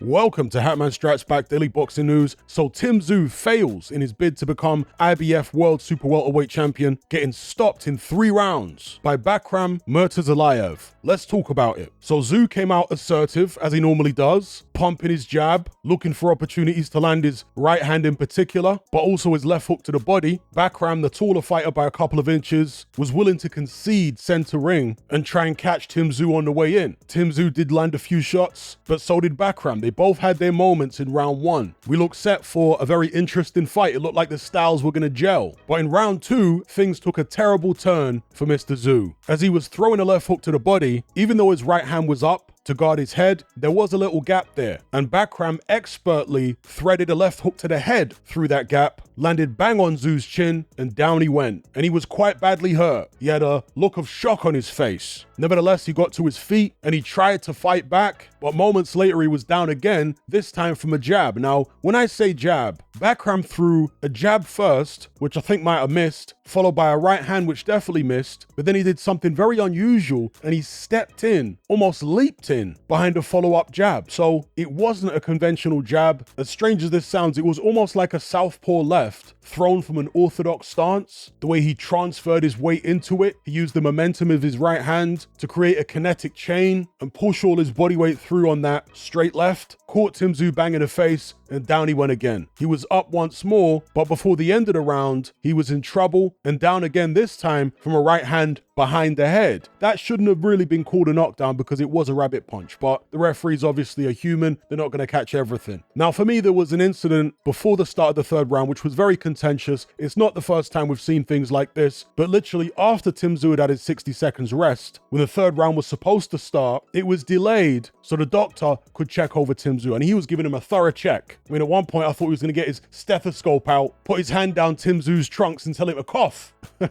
Welcome to Hatman Strikes Back Daily Boxing News. So Tszyu fails in his bid to become IBF World Super Welterweight Champion, getting stopped in 3 rounds by Bakhram Murtazaliev. Let's talk about it. So Tszyu came out assertive, as he normally does, pumping his jab, looking for opportunities to land his right hand in particular, but also his left hook to the body. Bakhram, the taller fighter by a couple of inches, was willing to concede center ring and try and catch Tszyu on the way in. Tszyu did land a few shots, but so did Bakhram. They both had their moments in round 1. We looked set for a very interesting fight. It looked like the styles were going to gel. But in round 2, things took a terrible turn for Mr. Tszyu. As he was throwing a left hook to the body, even though his right hand was up to guard his head, there was a little gap there. And Bakhram expertly threaded a left hook to the head through that gap, landed bang on Tszyu's chin, and down he went. And he was quite badly hurt. He had a look of shock on his face. Nevertheless, he got to his feet and he tried to fight back, but moments later he was down again, this time from a jab. Now, when I say jab, Bakhram threw a jab first, which I think might have missed, followed by a right hand which definitely missed, but then he did something very unusual and he stepped in, almost leaped in behind a follow-up jab. So it wasn't a conventional jab. As strange as this sounds, it was almost like a southpaw left thrown from an orthodox stance. The way he transferred his weight into it, he used the momentum of his right hand to create a kinetic chain and push all his body weight through on that straight left, caught Tszyu bang in the face, and down he went again. He was up once more, but before the end of the round, he was in trouble and down again, this time from a right hand behind the head. That shouldn't have really been called a knockdown because it was a rabbit punch, but the referees obviously are human. They're not going to catch everything. Now, for me, there was an incident before the start of the 3rd round, which was very contentious. It's not the first time we've seen things like this, but literally after Tszyu had his 60 seconds rest, when the 3rd round was supposed to start, it was delayed so the doctor could check over Tszyu, and he was giving him a thorough check. I mean, at one point, I thought he was going to get his stethoscope out, put his hand down Tszyu's trunks and tell him to cough. I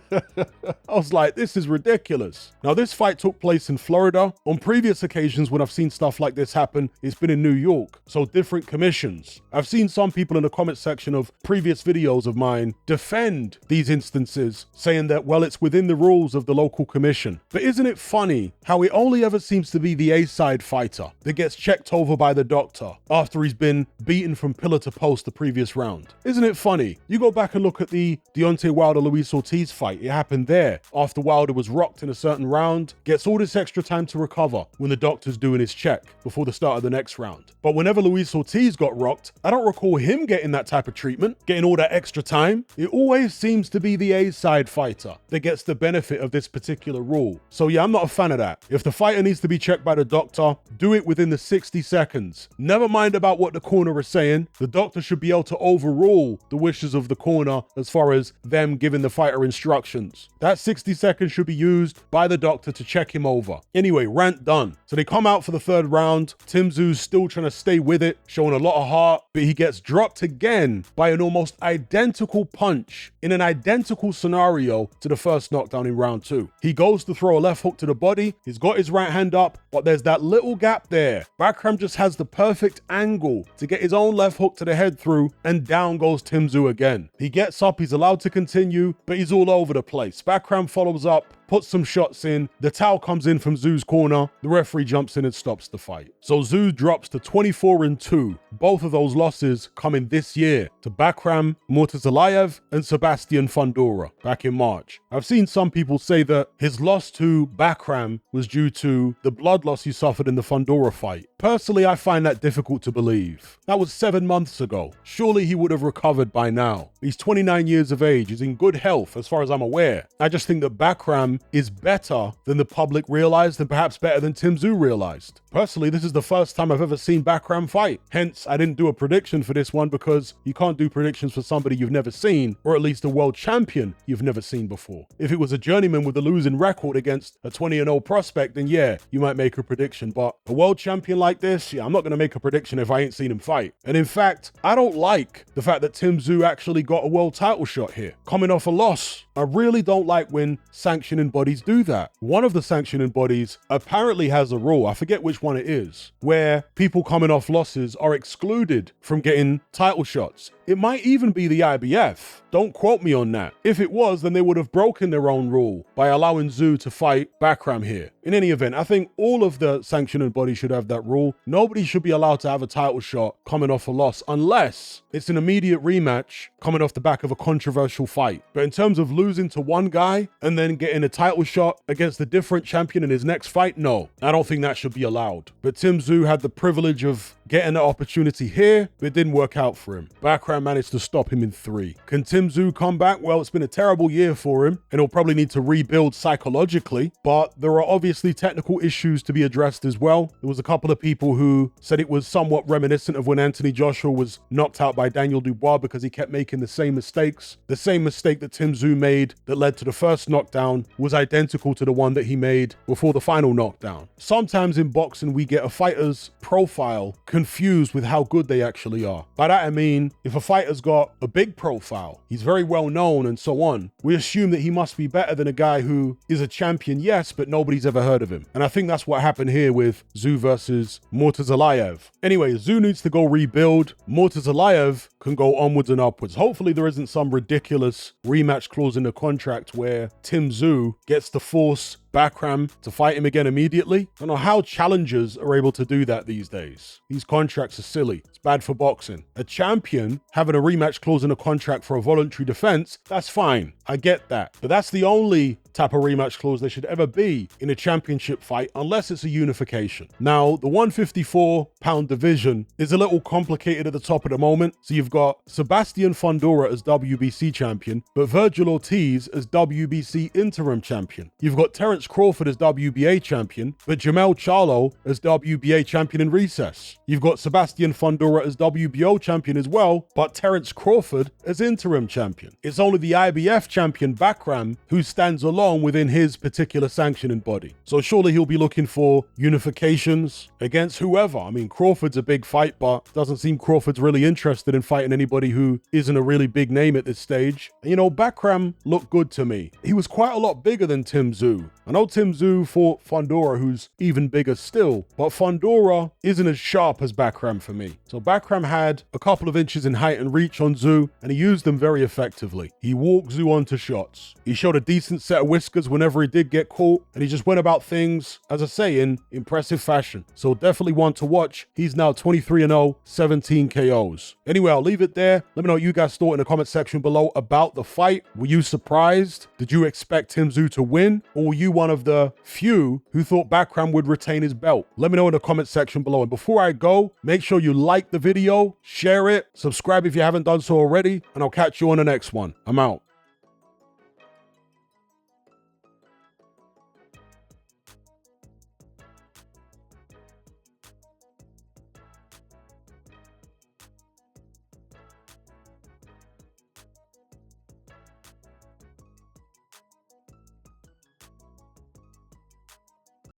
was like, this is ridiculous. Now, this fight took place in Florida. On previous occasions when I've seen stuff like this happen, it's been in New York, so different commissions. I've seen some people in the comment section of previous videos of mine defend these instances, saying that, well, it's within the rules of the local commission. But isn't it funny how it only ever seems to be the A-side fighter that gets checked over by the doctor after he's been beaten from pillar to post the previous round? Isn't it funny? You go back and look at the Deontay Wilder-Luis Ortiz fight. It happened there after Wilder was rocked in a certain round, gets all this extra time to recover when the doctor's doing his check before the start of the next round. But whenever Luis Ortiz got rocked, I don't recall him getting that type of treatment, getting all that extra time. It always seems to be the A-side fighter that gets the benefit of this particular rule. So yeah, I'm not a fan of that. If the fighter needs to be checked by the doctor, do it within the 60 seconds. Never mind about what the corner is saying. The doctor should be able to overrule the wishes of the corner as far as them giving the fighter instructions. That 60 seconds should be used by the doctor to check him over. Anyway, rant done. So they come out for the 3rd round. Tszyu's still trying to stay with it, showing a lot of heart, but he gets dropped again by an almost identical punch in an identical scenario to the first knockdown in round 2. He goes to throw a left hook to the body. He's got his right hand up, but there's that little gap there. Bakhram just has the perfect angle to get his own left hook to the head through, and down goes Tszyu again. He gets up, he's allowed to continue, but he's all over the place. Bakhram follows up, puts some shots in. The towel comes in from Tszyu's corner. The referee jumps in and stops the fight. So Tszyu drops to 24-2. Both of those losses coming this year to Bakhram Murtazaliev and Sebastian Fundora back in March. I've seen some people say that his loss to Bakhram was due to the blood loss he suffered in the Fundora fight. Personally, I find that difficult to believe. That was 7 months ago. Surely he would have recovered by now. He's 29 years of age. He's in good health as far as I'm aware. I just think that Bakhram is better than the public realized and perhaps better than Tszyu realized. Personally, this is the first time I've ever seen Bakhram fight. Hence, I didn't do a prediction for this one because you can't do predictions for somebody you've never seen, or at least a world champion you've never seen before. If it was a journeyman with a losing record against a 20-0 prospect, then yeah, you might make a prediction. But a world champion like this, yeah, I'm not going to make a prediction if I ain't seen him fight. And in fact, I don't like the fact that Tszyu actually got a world title shot here, coming off a loss. I really don't like when sanctioning bodies do that. One of the sanctioning bodies apparently has a rule, I forget which one it is, where people coming off losses are excluded from getting title shots. It might even be the IBF. Don't quote me on that. If it was, then they would have broken their own rule by allowing Tszyu to fight Bakhram here. in any event, I think all of the sanctioning bodies should have that rule. Nobody should be allowed to have a title shot coming off a loss unless it's an immediate rematch coming off the back of a controversial fight. But in terms of losing to one guy and then getting a title shot against a different champion in his next fight, no, I don't think that should be allowed. But Tszyu had the privilege of getting the opportunity here, but it didn't work out for him. Bakhram managed to stop him in 3. Can Tszyu come back? Well, it's been a terrible year for him, and he'll probably need to rebuild psychologically, but there are obviously technical issues to be addressed as well. There was a couple of people who said it was somewhat reminiscent of when Anthony Joshua was knocked out by Daniel Dubois because he kept making the same mistakes. The same mistake that Tszyu made that led to the first knockdown was identical to the one that he made before the final knockdown. Sometimes in boxing, we get a fighter's profile confused with how good they actually are. By that I mean, if a fighter's got a big profile, he's very well known and so on, we assume that he must be better than a guy who is a champion, yes, but nobody's ever heard of him. And I think that's what happened here with Tszyu versus Murtazaliev. Anyway, Tszyu needs to go rebuild. Murtazaliev can go onwards and upwards. Hopefully there isn't some ridiculous rematch clause in the contract where Tszyu gets to force Bakhram to fight him again immediately. I don't know how challengers are able to do that these days. These contracts are silly. It's bad for boxing. A champion having a rematch clause in a contract for a voluntary defense, that's fine. I get that. But that's the only type of rematch clause there should ever be in a championship fight, unless it's a unification. Now, the 154-pound division is a little complicated at the top at the moment. So you've got Sebastian Fundora as WBC champion, but Virgil Ortiz as WBC interim champion. You've got Terence Crawford as WBA champion, but Jamel Charlo as WBA champion in recess. You've got Sebastian Fundora as WBO champion as well, but Terence Crawford as interim champion. It's only the IBF champion Bakhram who stands alone within his particular sanctioning body. So surely he'll be looking for unifications against whoever. I mean, Crawford's a big fight, but doesn't seem Crawford's really interested in fighting anybody who isn't a really big name at this stage. And, you know, Bakhram looked good to me. He was quite a lot bigger than Tszyu. I know Tszyu fought Fundora, who's even bigger still, but Fundora isn't as sharp as Bakhram for me. So Bakhram had a couple of inches in height and reach on Tszyu, and he used them very effectively. He walked Tszyu onto shots. He showed a decent set of whiskers whenever he did get caught, and he just went about things, as I say, in impressive fashion. So definitely one to watch. He's now 23-0, 17 KOs. Anyway, I'll leave it there. Let me know what you guys thought in the comment section below about the fight. Were you surprised? Did you expect Tszyu to win? Or were you one of the few who thought Bakhram would retain his belt? Let me know in the comment section below. And before I go, make sure you like the video, share it, subscribe if you haven't done so already, and I'll catch you on the next one. I'm out.